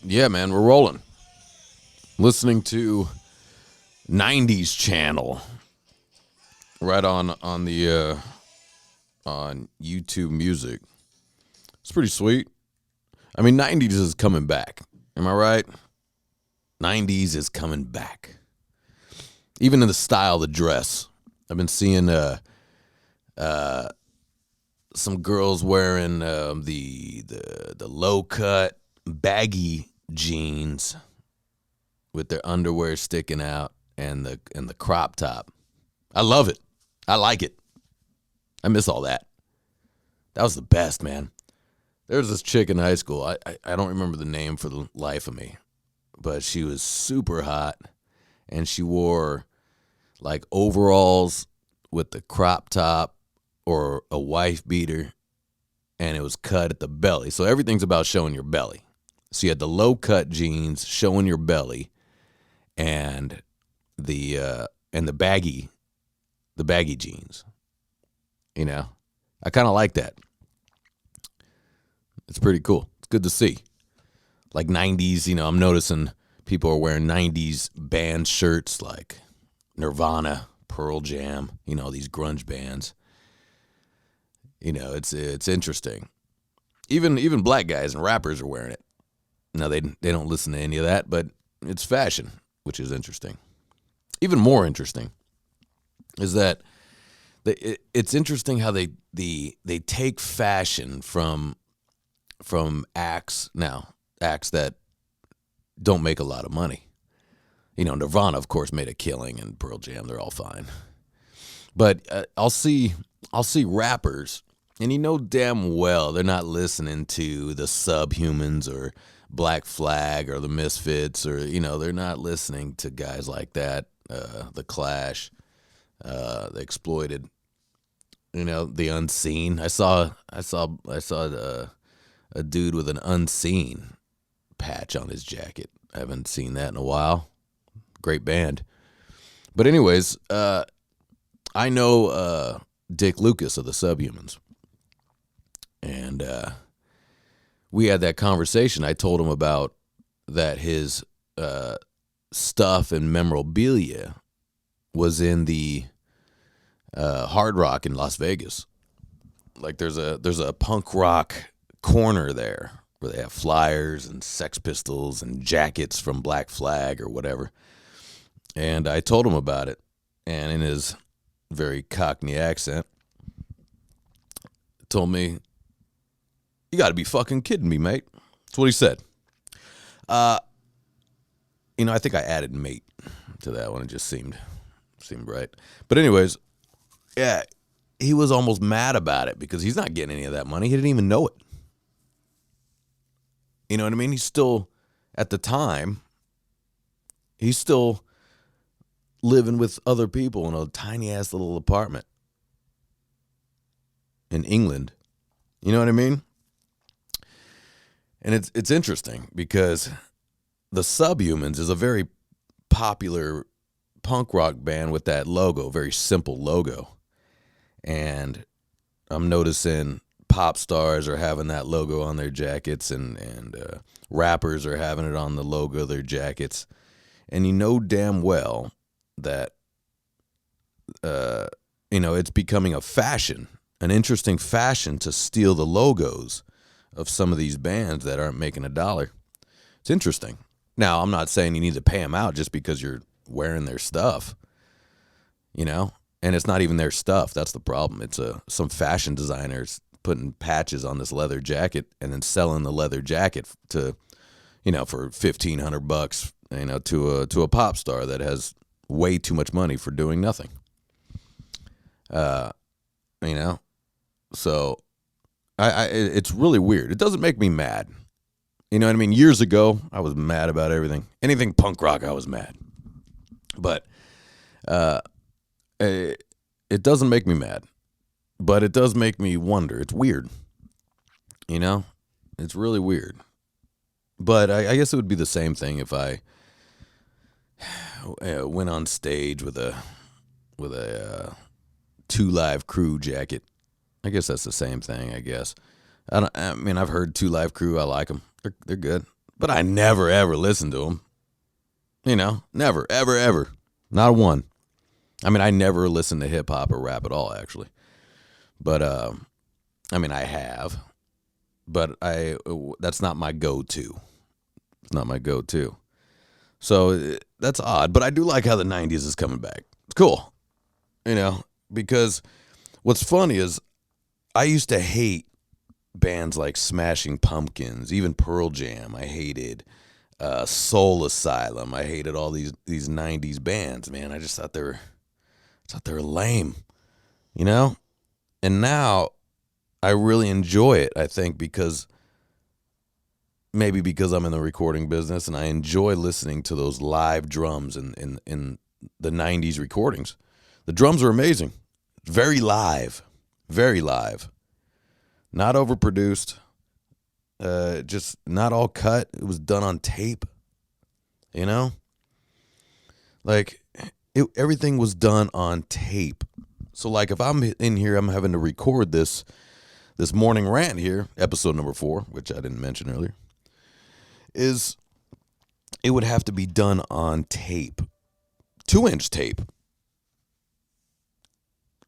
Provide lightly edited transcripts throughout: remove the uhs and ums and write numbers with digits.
Yeah, man, we're rolling. Listening to 90s channel right on the on YouTube Music. It's pretty sweet. I mean, 90s is coming back. Am I right? 90s is coming back. Even in the style of the dress. I've been seeing some girls wearing the low cut baggy jeans with their underwear sticking out and the crop top. I love it. I like it. I miss all that. That was the best, man. There was this chick in high school. I don't remember the name for the life of me, but she was super hot, and she wore like overalls with the crop top or a wife beater, and it was cut at the belly. So everything's about showing your belly. So you had the low cut jeans showing your belly, and the baggy jeans. You know, I kind of like that. It's pretty cool. It's good to see. Like 90s, you know, I'm noticing people are wearing 90s band shirts like Nirvana, Pearl Jam, you know, these grunge bands. You know, it's interesting. Even black guys and rappers are wearing it. Now they don't listen to any of that, but it's fashion, which is interesting. Even more interesting is that it's interesting how they take fashion from acts that don't make a lot of money. You know, Nirvana, of course, made a killing, and Pearl Jam, they're all fine. But I'll see rappers, and you know damn well they're not listening to the Subhumans or Black Flag or the Misfits, or, you know, they're not listening to guys like that, the Clash, the Exploited, you know, the Unseen. I saw a dude with an Unseen patch on his jacket. I haven't seen that in a while. Great band. But anyways, I know Dick Lucas of the Subhumans. And we had that conversation. I told him about that his stuff and memorabilia was in the Hard Rock in Las Vegas. Like there's a punk rock corner there where they have flyers and Sex Pistols and jackets from Black Flag or whatever. And I told him about it, and in his very Cockney accent, told me, "You got to be fucking kidding me, mate." That's what he said. You know, I think I added "mate" to that one. It just seemed right. But anyways, yeah, he was almost mad about it because he's not getting any of that money. He didn't even know it. You know what I mean? He's still, at the time, he's still living with other people in a tiny-ass little apartment in England. You know what I mean? And it's interesting because the Subhumans is a very popular punk rock band with that logo, very simple logo. And I'm noticing pop stars are having that logo on their jackets, and rappers are having it on the logo of their jackets. And you know damn well that, you know, it's becoming a fashion, an interesting fashion to steal the logos of some of these bands that aren't making a dollar. It's interesting. Now, I'm not saying you need to pay them out just because you're wearing their stuff, you know, and it's not even their stuff. That's the problem. It's some fashion designers putting patches on this leather jacket and then selling the leather jacket to, you know, for $1,500, you know, to a pop star that has way too much money for doing nothing. You know, so it's really weird. It doesn't make me mad. You know what I mean? Years ago, I was mad about everything. Anything punk rock, I was mad. But it doesn't make me mad. But it does make me wonder. It's weird. You know? It's really weird. But I guess it would be the same thing if I went on stage with a 2 Live Crew jacket. I guess that's the same thing, I guess. I mean, I've heard 2 Live Crew. I like them. They're good. but I never, ever listened to them. Never, ever, ever. Not a one. I mean, I never listened to hip hop or rap at all, actually. But, I have. But that's not my go-to. It's not my go-to. So that's odd. But I do like how the 90s is coming back. It's cool. Because what's funny is I used to hate bands like Smashing Pumpkins, even Pearl Jam. I hated Soul Asylum. I hated all these 90s bands, man. I just thought they were lame, And now I really enjoy it, I think, maybe because I'm in the recording business and I enjoy listening to those live drums in the 90s recordings. The drums are amazing. Very live. Very live. Not overproduced. Just not all cut. It was done on tape. Everything was done on tape. So like if I'm in here, I'm having to record this morning rant here, episode number 4, which I didn't mention earlier, it would have to be done on tape, 2-inch tape.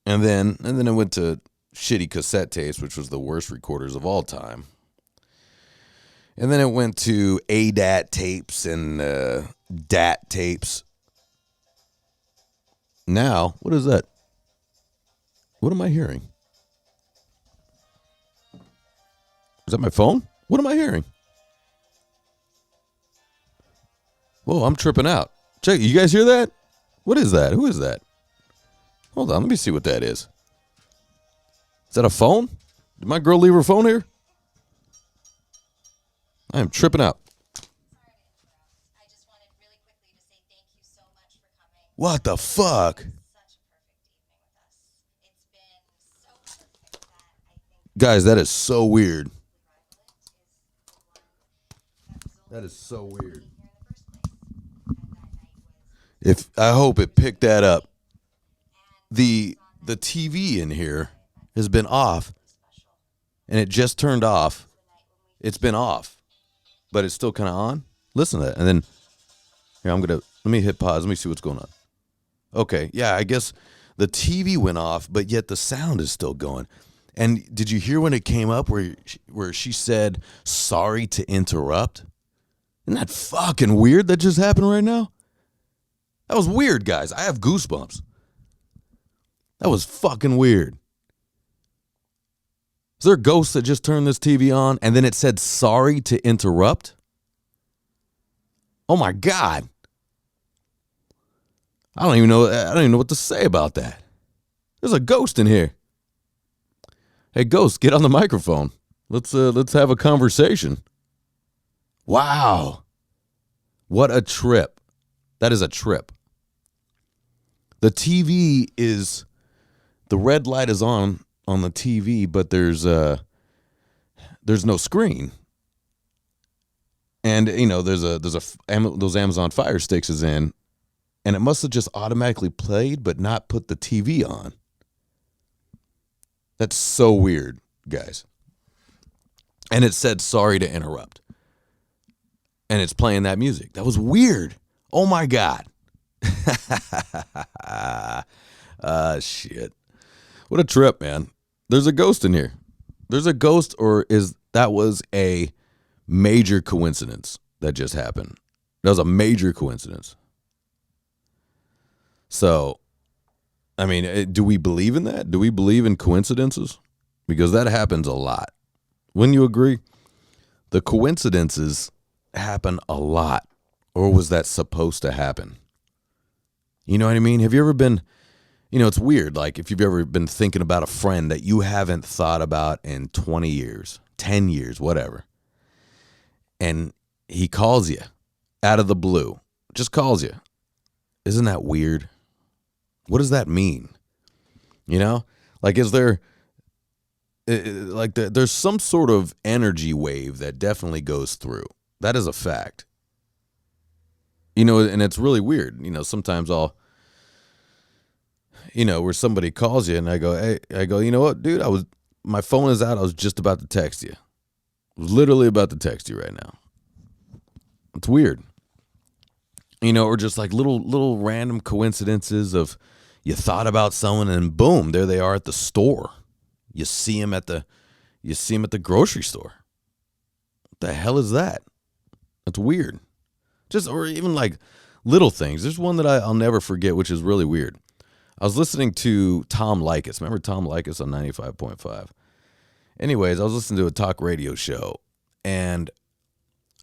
And then it went to shitty cassette tapes, which was the worst recorders of all time. And then it went to ADAT tapes and DAT tapes. Now, what is that? What am I hearing? Is that my phone? What am I hearing? Whoa, I'm tripping out. Check, you guys hear that? What is that? Who is that? Hold on, let me see what that is. Is that a phone? Did my girl leave her phone here? I am tripping out. I just wanted really quickly to say thank you so much for coming. What the fuck? Such a perfect evening with us. It's been so perfect that I think Guys, that is so weird. That is so weird. I hope it picked that up. The TV in here has been off, and it just turned off. It's been off, but it's still kind of on. Listen to that, and then here let me hit pause. Let me see what's going on. Okay, yeah, I guess the TV went off, but yet the sound is still going. And did you hear when it came up where she said sorry to interrupt? Isn't that fucking weird? That just happened right now. That was weird, guys. I have goosebumps. That was fucking weird. Is there a ghost that just turned this TV on and then it said sorry to interrupt? Oh my God. I don't even know what to say about that. There's a ghost in here. Hey, ghost, get on the microphone. Let's have a conversation. Wow. What a trip. That is a trip. The TV the red light is on the TV, but there's no screen. And there's those Amazon Fire Sticks is in, and it must have just automatically played but not put the TV on. That's so weird, guys. And it said sorry to interrupt. And it's playing that music. That was weird. Oh my God. Shit. What a trip, man. There's a ghost in here. There's a ghost, or that was a major coincidence that just happened. That was a major coincidence. So, do we believe in that? Do we believe in coincidences? Because that happens a lot. Wouldn't you agree? The coincidences happen a lot. Or was that supposed to happen? You know what I mean? Have you ever been, it's weird. Like if you've ever been thinking about a friend that you haven't thought about in 20 years, 10 years, whatever. And he calls you out of the blue, just calls you. Isn't that weird? What does that mean? Like is there, there's some sort of energy wave that definitely goes through. That is a fact. And it's really weird. Sometimes where somebody calls you and I go, you know what, dude, my phone is out. I was just about to text you. I was literally about to text you right now. It's weird. Or just like little random coincidences of you thought about someone and boom, there they are at the store. You see them at the grocery store. What the hell is that? That's weird. Or even like little things. There's one that I'll never forget, which is really weird. I was listening to Tom Likas. Remember Tom Likas on 95.5? Anyways, I was listening to a talk radio show. And,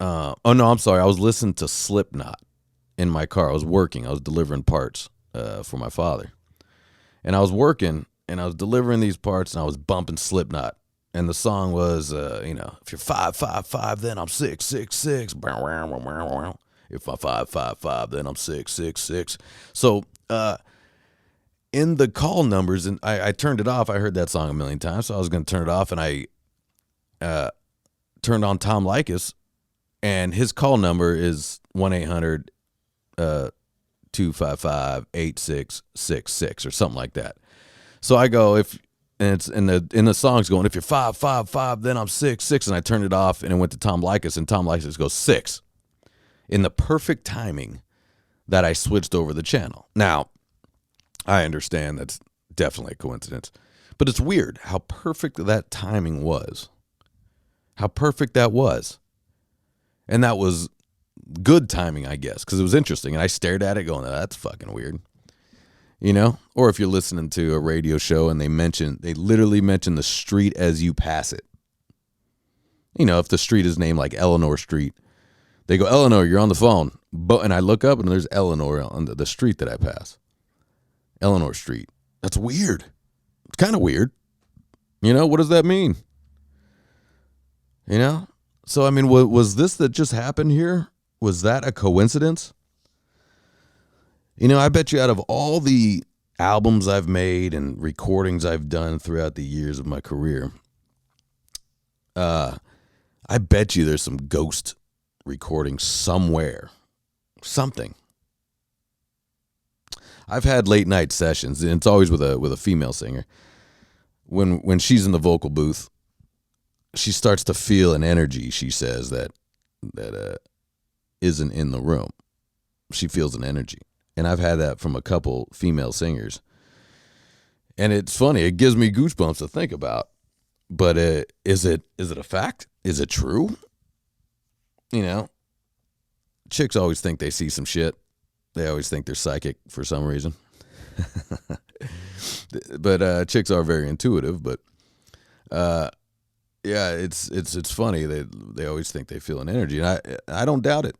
I was listening to Slipknot in my car. I was working. I was delivering parts for my father. And I was working, and I was delivering these parts, and I was bumping Slipknot. And the song was, if you're 5'5", then I'm 6'6". If I'm 5'5", then I'm 6'6". So, in the call numbers, and I turned it off. I heard that song a million times, so I was going to turn it off, and I turned on Tom Likas, and his call number is 1-800-255-8666 or something like that. So I go, and it's in the song's going, if you're 5'5", then I'm 6'6", and I turned it off, and it went to Tom Likas, and Tom Likas goes 6, in the perfect timing that I switched over the channel. Now, I understand that's definitely a coincidence, but it's weird how perfect that timing was. How perfect that was. And that was good timing, I guess, because it was interesting. And I stared at it going, oh, that's fucking weird. Or if you're listening to a radio show and they literally mention the street as you pass it. If the street is named like Eleanor Street, they go, Eleanor, you're on the phone. And I look up and there's Eleanor on the street that I pass. Eleanor Street. That's weird. It's kind of weird. What does that mean? So, I mean, was this that just happened here? Was that a coincidence? I bet you out of all the albums I've made and recordings I've done throughout the years of my career, I bet you there's some ghost recording somewhere. Something. I've had late night sessions, and it's always with a female singer. When she's in the vocal booth, she starts to feel an energy, she says, that isn't in the room. She feels an energy. And I've had that from a couple female singers. And it's funny. It gives me goosebumps to think about. But is it a fact? Is it true? Chicks always think they see some shit. They always think they're psychic for some reason. But chicks are very intuitive. But yeah, it's funny. They always think they feel an energy, and I don't doubt it.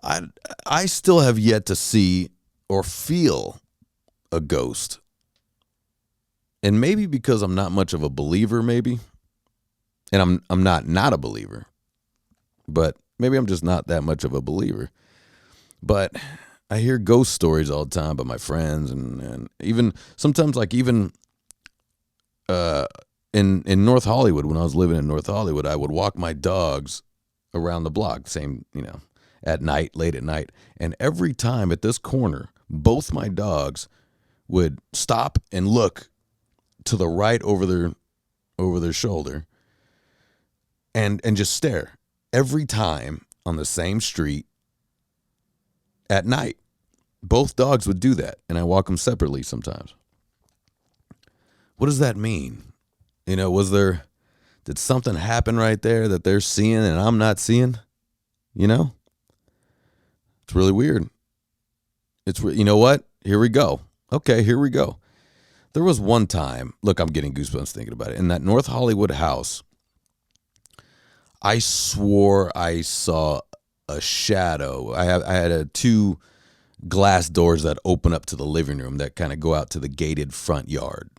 I still have yet to see or feel a ghost, and maybe because I'm not much of a believer, maybe, and I'm not a believer, but maybe I'm just not that much of a believer. But I hear ghost stories all the time by my friends, and even sometimes, like even in North Hollywood, when I was living in North Hollywood, I would walk my dogs around the block, at night, late at night. And every time at this corner, both my dogs would stop and look to the right over their shoulder and just stare every time on the same street at night. Both dogs would do that, and I walk them separately sometimes. What does that mean? Did something happen right there that they're seeing and I'm not seeing? It's really weird. You know what? Here we go. Okay, here we go. There was one time, look, I'm getting goosebumps thinking about it. In that North Hollywood house, I swore I saw a shadow. I had two glass doors that open up to the living room that kind of go out to the gated front yard.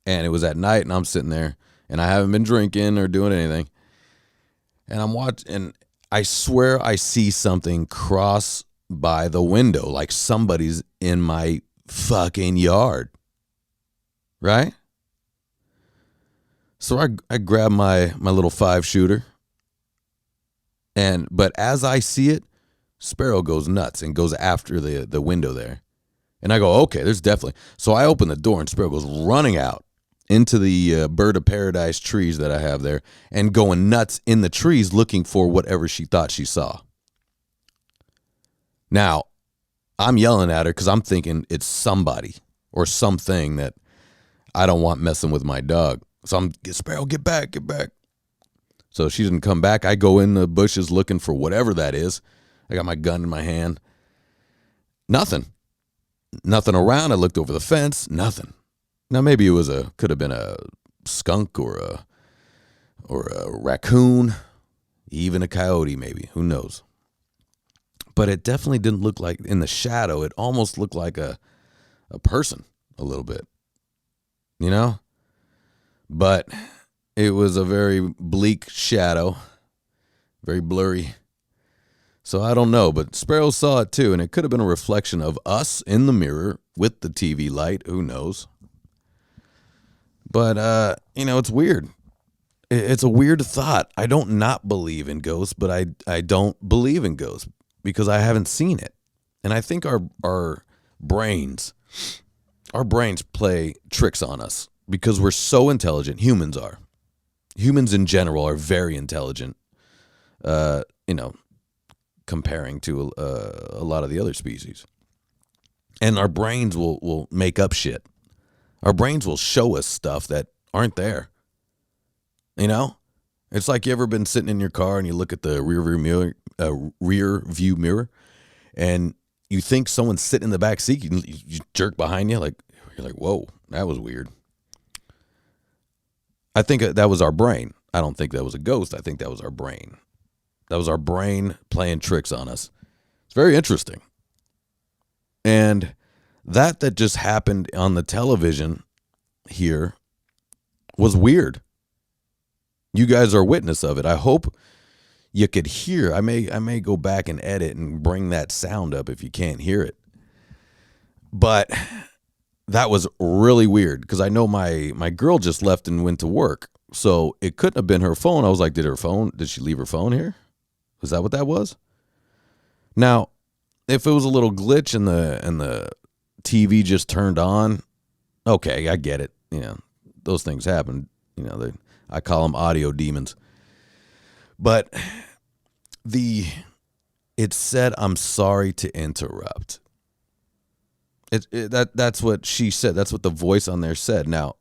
And it was at night, and I'm sitting there, and I haven't been drinking or doing anything. And I'm watching, and I swear I see something cross by the window, like somebody's in my fucking yard. Right? So I grab my little 5-shooter, but as I see it, Sparrow goes nuts and goes after the window there. And I go, okay, there's definitely. So I open the door, and Sparrow goes running out. into the bird of paradise trees that I have there and going nuts in the trees looking for whatever she thought she saw. Now, I'm yelling at her because I'm thinking it's somebody or something that I don't want messing with my dog. So I'm, Sparrow, get back, get back. So she didn't come back. I go in the bushes looking for whatever that is. I got my gun in my hand. Nothing. Nothing around. I looked over the fence. Nothing. Now maybe it could have been a skunk or a raccoon, even a coyote maybe. Who knows? But it definitely didn't look like, in the shadow, it almost looked like a person a little bit, you know? But it was a very bleak shadow, very blurry. So I don't know, but Sparrow saw it too, and it could have been a reflection of us in the mirror with the TV light. Who knows? But, it's weird. It's a weird thought. I don't not believe in ghosts, but I don't believe in ghosts because I haven't seen it. And I think our brains play tricks on us because we're so intelligent. Humans are. Humans in general are very intelligent, comparing to a lot of the other species. And our brains will make up shit. Our brains will show us stuff that aren't there. You know? It's like you ever been sitting in your car and you look at the rear view mirror and you think someone's sitting in the back seat, you jerk behind you, like you're like, whoa, that was weird. I think that was our brain. I don't think that was a ghost. I think that was our brain. That was our brain playing tricks on us. It's very interesting. And that just happened on the television here was weird. You guys are witness of it. I hope you could hear. I may go back and edit and bring that sound up if you can't hear it. But that was really weird because I know my girl just left and went to work. So it couldn't have been her phone. I was like, did she leave her phone here? Was that what that was? Now, if it was a little glitch and the TV just turned on, okay, I get it. Those things happen. I call them audio demons. But it said, "I'm sorry to interrupt." That's what she said. That's what the voice on there said. Now,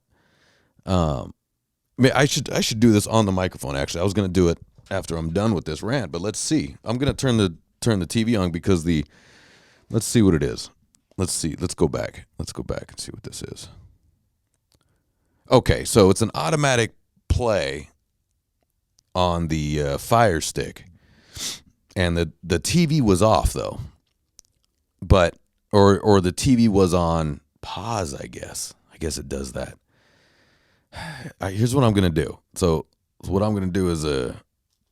I should do this on the microphone. Actually, I was going to do it after I'm done with this rant. But let's see. I'm going to turn the TV on because let's see what it is. Let's see. Let's go back. Let's go back and see what this is. Okay, so it's an automatic play on the Fire Stick, and the TV was off though, but or the TV was on pause. I guess it does that. Here's what I'm gonna do. So what I'm gonna do is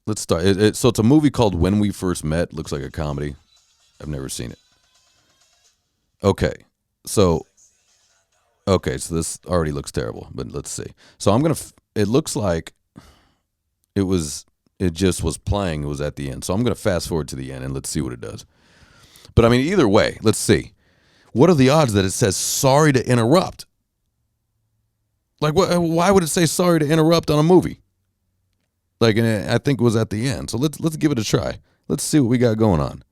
let's start. So it's a movie called When We First Met. Looks like a comedy. I've never seen it. Okay, so this already looks terrible, but let's see. So it looks like it just was playing. It was at the end. So I'm going to fast forward to the end and let's see what it does. But I mean, either way, let's see. What are the odds that it says sorry to interrupt? Like, why would it say sorry to interrupt on a movie? Like, and I think it was at the end. So let's give it a try. Let's see what we got going on.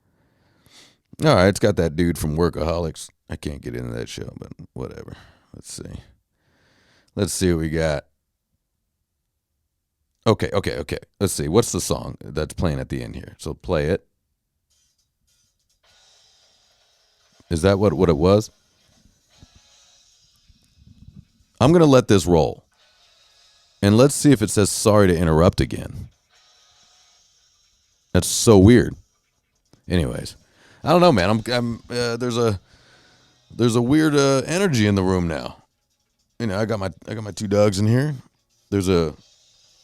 All right, it's got that dude from Workaholics. I can't get into that show, but whatever. Let's see. Let's see what we got. Okay. Let's see. What's the song that's playing at the end here? So play it. Is that what it was? I'm going to let this roll. And let's see if it says sorry to interrupt again. That's so weird. Anyways, I don't know, man. There's a weird energy in the room now. I got my two dogs in here. There's a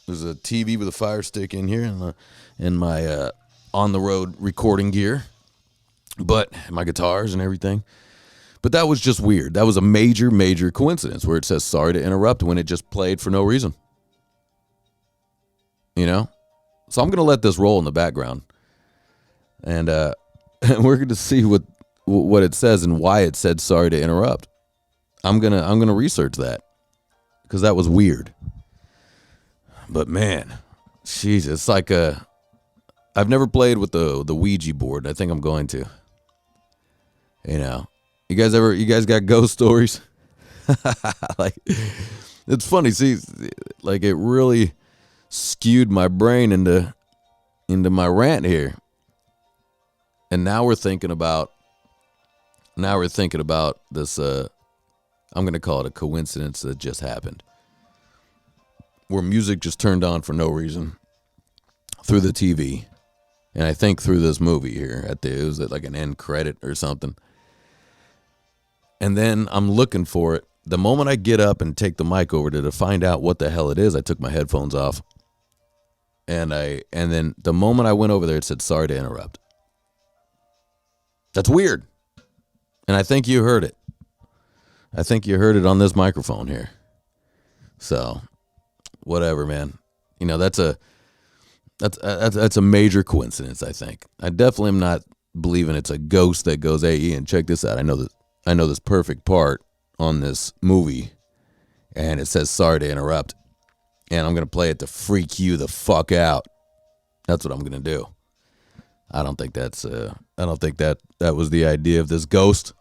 TV with a Fire Stick in here and my on the road recording gear, but my guitars and everything. But that was just weird. That was a major coincidence where it says sorry to interrupt when it just played for no reason. So I'm gonna let this roll in the background, and we're gonna see what it says and why it said sorry to interrupt. I'm gonna research that because that was weird. But man, jeez, it's like I've never played with the Ouija board. I think I'm going to. You know, you guys got ghost stories? Like, it's funny. See, like it really skewed my brain into my rant here. And now we're thinking about this. I'm going to call it a coincidence that just happened, where music just turned on for no reason through the TV, and I think through this movie here it was at like an end credit or something. And then I'm looking for it. The moment I get up and take the mic over to find out what the hell it is, I took my headphones off. And then the moment I went over there, it said, "Sorry to interrupt." That's weird. And I think you heard it. I think you heard it on this microphone here. So, whatever, man. You know, that's a major coincidence, I think. I definitely am not believing it's a ghost that goes, "Hey, Ian, check this out. I know this perfect part on this movie, and it says sorry to interrupt, and I'm going to play it to freak you the fuck out." That's what I'm going to do. I don't think that was the idea of this ghost.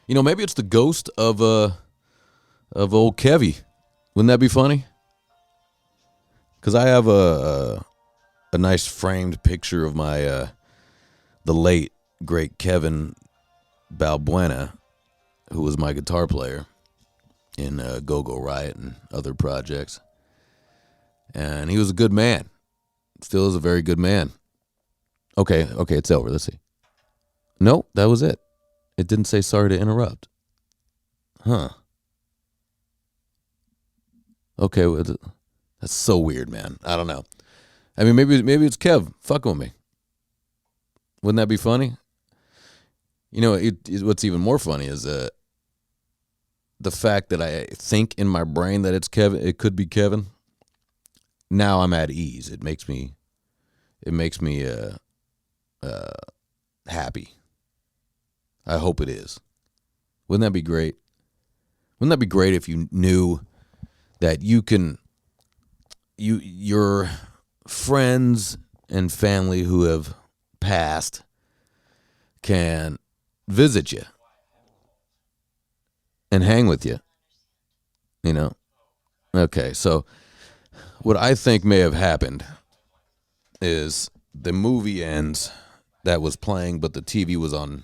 You know, maybe it's the ghost of old Kevy. Wouldn't that be funny? Because I have a nice framed picture of my the late great Kevin Balbuena, who was my guitar player in Go-Go Riot and other projects. And he was a good man. Still is a very good man. Okay, it's over. Let's see. No, that was it. It didn't say sorry to interrupt. Huh. Okay, well, that's so weird, man. I don't know. I mean, maybe it's Kev fucking with me. Wouldn't that be funny? You know, what's even more funny is the fact that I think in my brain that it's Kevin. It could be Kevin. Now I'm at ease. It makes me happy. I hope it is. Wouldn't that be great? Wouldn't that be great if you knew that your friends and family who have passed can visit you and hang with you, you know? Okay, so what I think may have happened is the movie ends that was playing, but the TV was on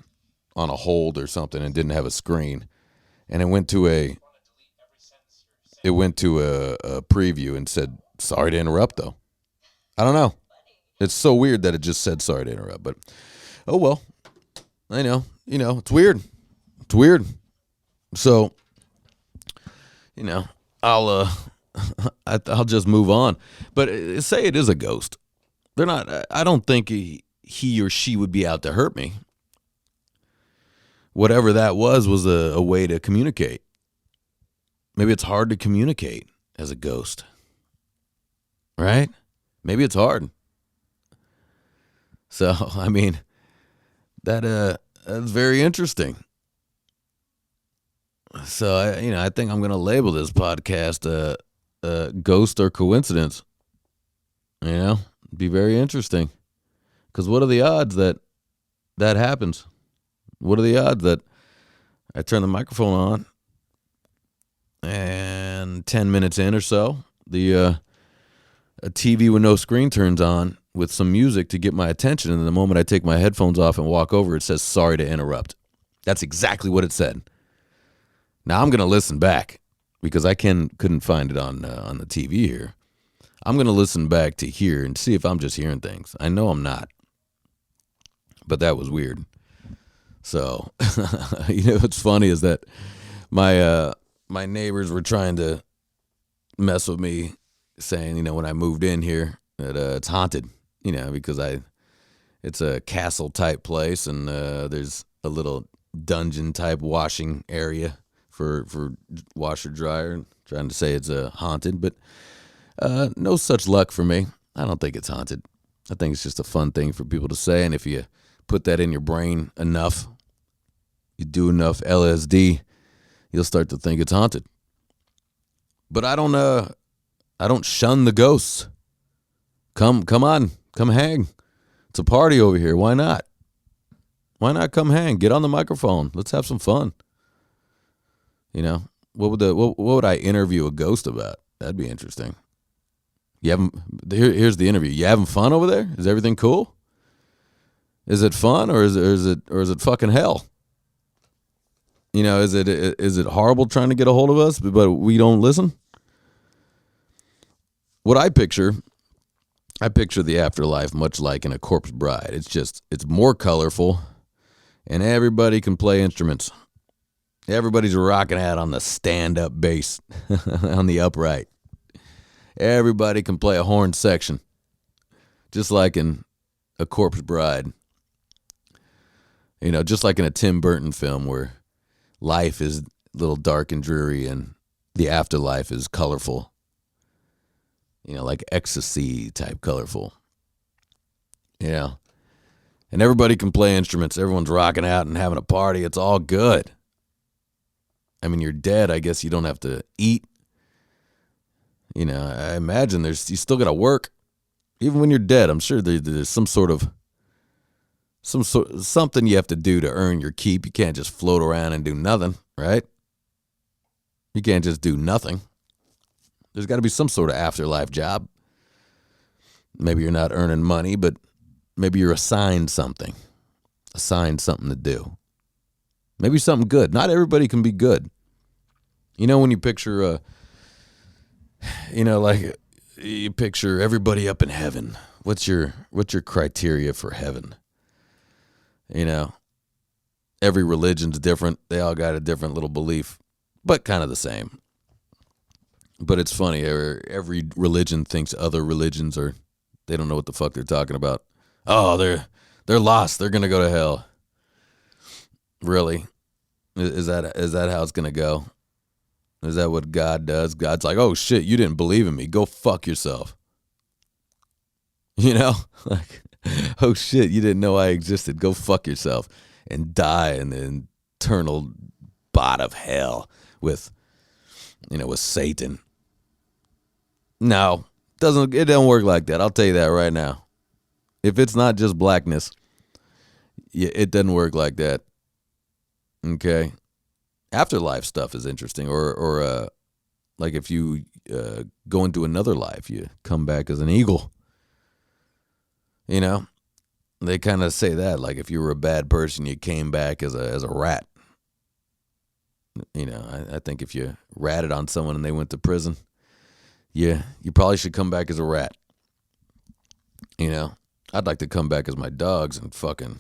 a hold or something and didn't have a screen, and it went to a preview and said sorry to interrupt. Though I don't know, it's so weird that it just said sorry to interrupt. But oh well, I know, it's weird. So, I'll just move on. But say it is a ghost. They're not. I don't think he or she would be out to hurt me. Whatever that was a way to communicate. Maybe it's hard to communicate as a ghost, right? Maybe it's hard. So, I mean, that's very interesting. So, I think I'm going to label this podcast ghost or coincidence. Be very interesting. Because what are the odds that happens? What are the odds that I turn the microphone on and 10 minutes in or so, a TV with no screen turns on with some music to get my attention, and the moment I take my headphones off and walk over, it says sorry to interrupt. That's exactly what it said. Now I'm going to listen back because I couldn't find it on the TV here. I'm going to listen back to hear and see if I'm just hearing things. I know I'm not, but that was weird. So, what's funny is that my neighbors were trying to mess with me, saying, when I moved in here that it's haunted, because it's a castle type place, and there's a little dungeon type washing area for washer dryer, trying to say it's haunted, but no such luck for me. I don't think it's haunted. I think it's just a fun thing for people to say, and if you put that in your brain enough, you do enough LSD, you'll start to think it's haunted. But I don't shun the ghosts. Come on, come hang. It's a party over here. Why not? Why not come hang? Get on the microphone. Let's have some fun. You know, what would I interview a ghost about? That'd be interesting. Here's the interview. You having fun over there? Is everything cool? Is it fun or is it fucking hell? You know, is it horrible trying to get a hold of us, but we don't listen? What I picture the afterlife much like in A Corpse Bride. It's more colorful, and everybody can play instruments. Everybody's rocking out on the stand-up bass, on the upright. Everybody can play a horn section, just like in A Corpse Bride. You know, just like in a Tim Burton film where life is a little dark and dreary and the afterlife is colorful. You know, like ecstasy type colorful. Yeah. And everybody can play instruments. Everyone's rocking out and having a party. It's all good. I mean, you're dead. I guess you don't have to eat. You know, I imagine you still got to work. Even when you're dead, I'm sure there's something you have to do to earn your keep. You can't just float around and do nothing, right? You can't just do nothing. There's got to be some sort of afterlife job. Maybe you're not earning money, but maybe you're assigned something to do. Maybe something good. Not everybody can be good. You know, when you picture, like you picture everybody up in heaven. What's your criteria for heaven? You know, every religion's different. They all got a different little belief, but kind of the same. But it's funny. Every religion thinks other religions they don't know what the fuck they're talking about. Oh, they're lost. They're gonna go to hell. Really? Is that how it's gonna go? Is that what God does? God's like, oh shit, you didn't believe in me. Go fuck yourself. You know, like, oh shit, you didn't know I existed. Go fuck yourself and die in the eternal bot of hell with Satan. No, it don't work like that. I'll tell you that right now. If it's not just blackness, it doesn't work like that. Okay. Afterlife stuff is interesting, or like if you go into another life, you come back as an eagle. You know, they kind of say that, like if you were a bad person, you came back as a rat. You know, I think if you ratted on someone and they went to prison, you probably should come back as a rat. You know, I'd like to come back as my dogs and fucking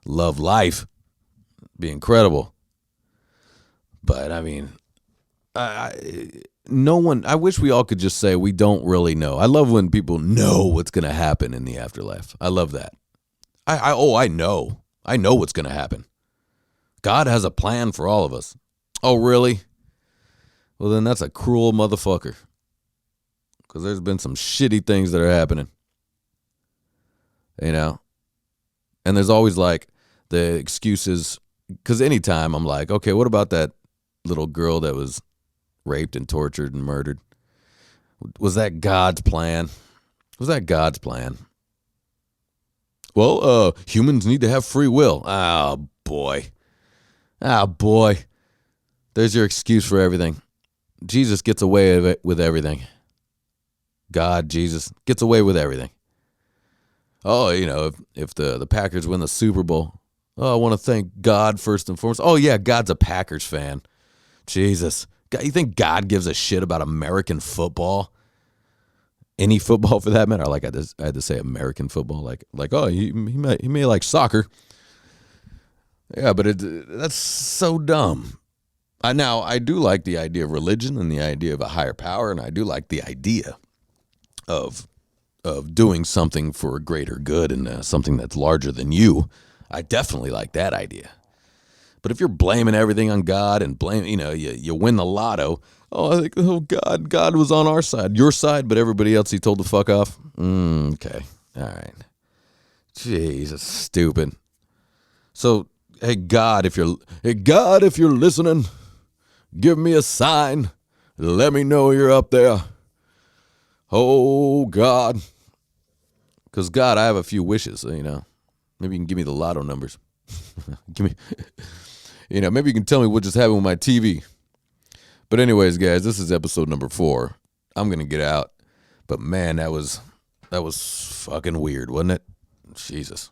love life. Be incredible. But I mean, I wish we all could just say we don't really know. I love when people know what's going to happen in the afterlife. I love that. I know. I know what's going to happen. God has a plan for all of us. Oh, really? Well, then that's a cruel motherfucker. Because there's been some shitty things that are happening. You know? And there's always like the excuses. Because anytime I'm like, okay, what about that little girl that was raped and tortured and murdered? Was that God's plan? Was that God's plan? Well, humans need to have free will. Oh, boy. There's your excuse for everything. Jesus gets away with everything. God, Jesus, gets away with everything. Oh, you know, if the Packers win the Super Bowl, oh, I want to thank God first and foremost. Oh, yeah, God's a Packers fan. Jesus. God, you think God gives a shit about American football? Any football for that matter? I had to say American football. Like oh, he may like soccer. Yeah, but that's so dumb. Now, I do like the idea of religion and the idea of a higher power, and I do like the idea of doing something for a greater good and something that's larger than you. I definitely like that idea. But if you're blaming everything on God and you win the lotto, oh, I think, oh, God was on our side, your side, but everybody else he told to fuck off. Okay, all right. Jesus, stupid. So, hey God, if you're listening, give me a sign. Let me know you're up there. Oh, God. Because, God, I have a few wishes, Maybe you can give me the lotto numbers. Maybe you can tell me what just happened with my TV. But anyways, guys, this is episode number 4. I'm going to get out. But, man, that was fucking weird, wasn't it? Jesus.